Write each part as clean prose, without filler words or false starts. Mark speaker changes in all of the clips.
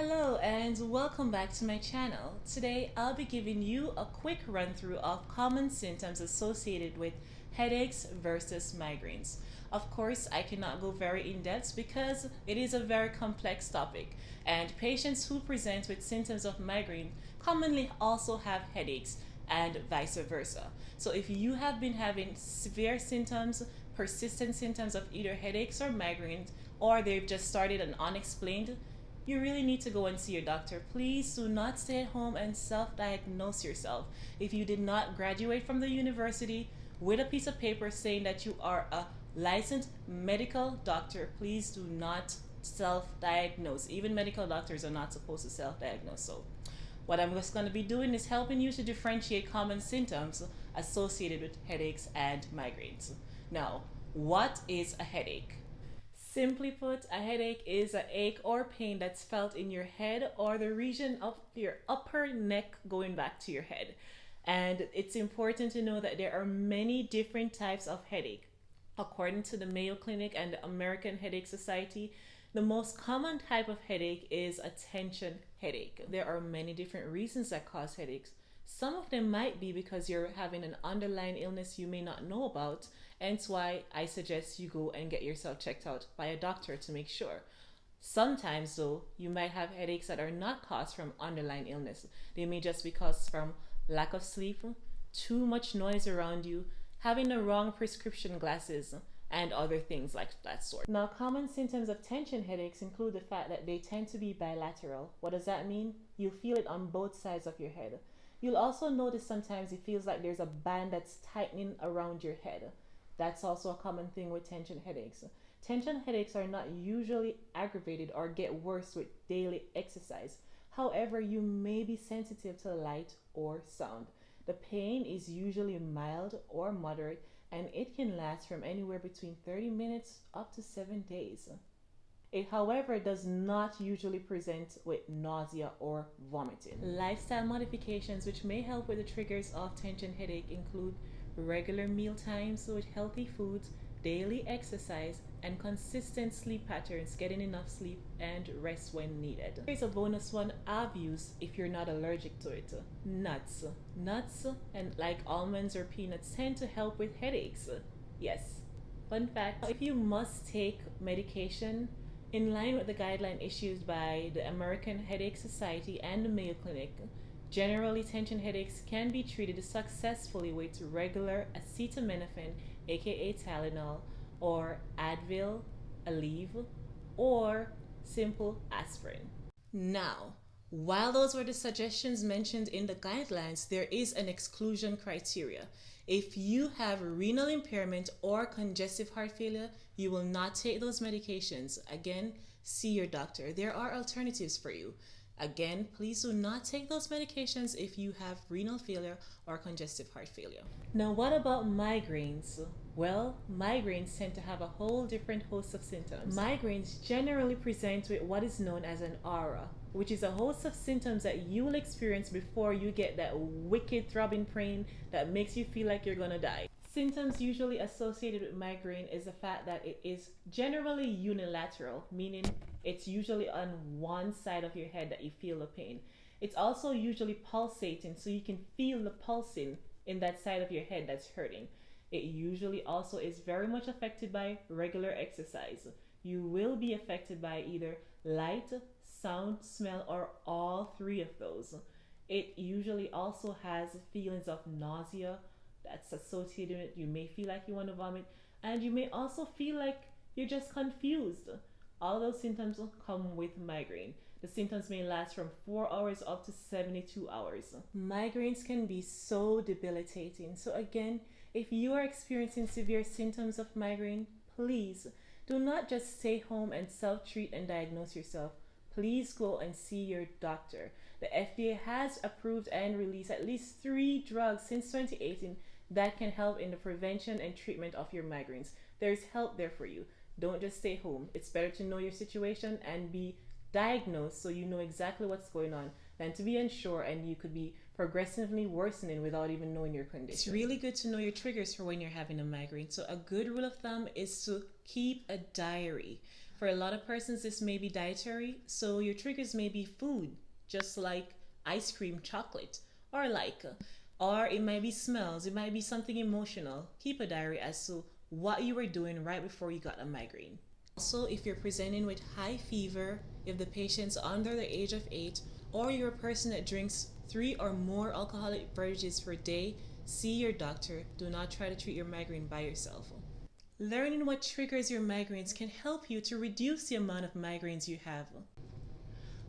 Speaker 1: Hello and welcome back to my channel. Today I'll be giving you a quick run through of common symptoms associated with headaches versus migraines. Of course, I cannot go very in depth because it is a very complex topic, and patients who present with symptoms of migraine commonly also have headaches and vice versa. So if you have been having severe symptoms, persistent symptoms of either headaches or migraines, or they've just started and unexplained, you really need to go and see your doctor. Please do not stay at home and self-diagnose yourself. If you did not graduate from the university with a piece of paper saying that you are a licensed medical doctor, please do not self-diagnose. Even medical doctors are not supposed to self-diagnose. So what I'm just going to be doing is helping you to differentiate common symptoms associated with headaches and migraines. Now, what is a headache? Simply put, a headache is an ache or pain that's felt in your head or the region of your upper neck going back to your head. And it's important to know that there are many different types of headache. According to the Mayo Clinic and the American Headache Society, the most common type of headache is a tension headache. There are many different reasons that cause headaches. Some of them might be because you're having an underlying illness you may not know about, hence why I suggest you go and get yourself checked out by a doctor to make sure. Sometimes though, you might have headaches that are not caused from underlying illness. They may just be caused from lack of sleep, too much noise around you, having the wrong prescription glasses, and other things like that sort. Now, common symptoms of tension headaches include the fact that they tend to be bilateral. What does that mean? You feel it on both sides of your head. You'll also notice sometimes it feels like there's a band that's tightening around your head. That's also a common thing with tension headaches. Tension headaches are not usually aggravated or get worse with daily exercise. However, you may be sensitive to light or sound. The pain is usually mild or moderate, and it can last from anywhere between 30 minutes up to 7 days. It, however, does not usually present with nausea or vomiting. Lifestyle modifications which may help with the triggers of tension headache include regular meal times with healthy foods, daily exercise, and consistent sleep patterns, getting enough sleep and rest when needed. Here's a bonus one I've used if you're not allergic to it. Nuts. Nuts and like almonds or peanuts tend to help with headaches. Yes. Fun fact, if you must take medication in line with the guideline issued by the American Headache Society and the Mayo Clinic, generally tension headaches can be treated successfully with regular acetaminophen, aka Tylenol, or Advil, Aleve, or simple aspirin. Now, while those were the suggestions mentioned in the guidelines, there is an exclusion criteria. If you have renal impairment or congestive heart failure, you will not take those medications. Again, see your doctor. There are alternatives for you. Again, please do not take those medications if you have renal failure or congestive heart failure. Now, what about migraines? Well, migraines tend to have a whole different host of symptoms. Migraines generally present with what is known as an aura, which is a host of symptoms that you will experience before you get that wicked throbbing pain that makes you feel like you're gonna die. Symptoms usually associated with migraine is the fact that it is generally unilateral, meaning it's usually on one side of your head that you feel the pain. It's also usually pulsating, so you can feel the pulsing in that side of your head that's hurting. It usually also is very much affected by regular exercise. You will be affected by either light, sound, smell, or all three of those. It usually also has feelings of nausea that's associated with it. You may feel like you want to vomit, and you may also feel like you're just confused. All those symptoms will come with migraine. The symptoms may last from 4 hours up to 72 hours. Migraines can be so debilitating. So again, if you are experiencing severe symptoms of migraine, please do not just stay home and self-treat and diagnose yourself. Please go and see your doctor. The FDA has approved and released at least 3 drugs since 2018 that can help in the prevention and treatment of your migraines. There's help there for you. Don't just stay home. It's better to know your situation and be diagnosed so you know exactly what's going on than to be unsure and you could be progressively worsening without even knowing your condition. It's really good to know your triggers for when you're having a migraine. So a good rule of thumb is to keep a diary. For a lot of persons, this may be dietary, so your triggers may be food, just like ice cream, chocolate, or or it might be smells, it might be something emotional. Keep a diary as to what you were doing right before you got a migraine. Also, if you're presenting with high fever, if the patient's under the age of 8, or you're a person that drinks 3 or more alcoholic beverages per day, see your doctor. Do not try to treat your migraine by yourself. Learning what triggers your migraines can help you to reduce the amount of migraines you have.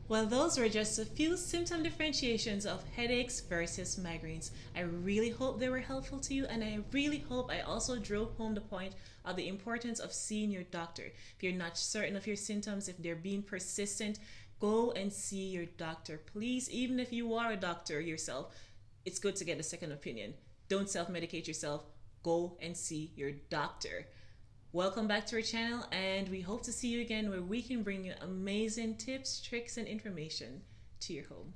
Speaker 1: Well, those were just a few symptom differentiations of headaches versus migraines. I really hope they were helpful to you, and I really hope I also drove home the point of the importance of seeing your doctor. If you're not certain of your symptoms, if they're being persistent, go and see your doctor. Please, even if you are a doctor yourself, it's good to get a second opinion. Don't self-medicate yourself. Go and see your doctor. Welcome back to our channel, and we hope to see you again where we can bring you amazing tips, tricks, and information to your home.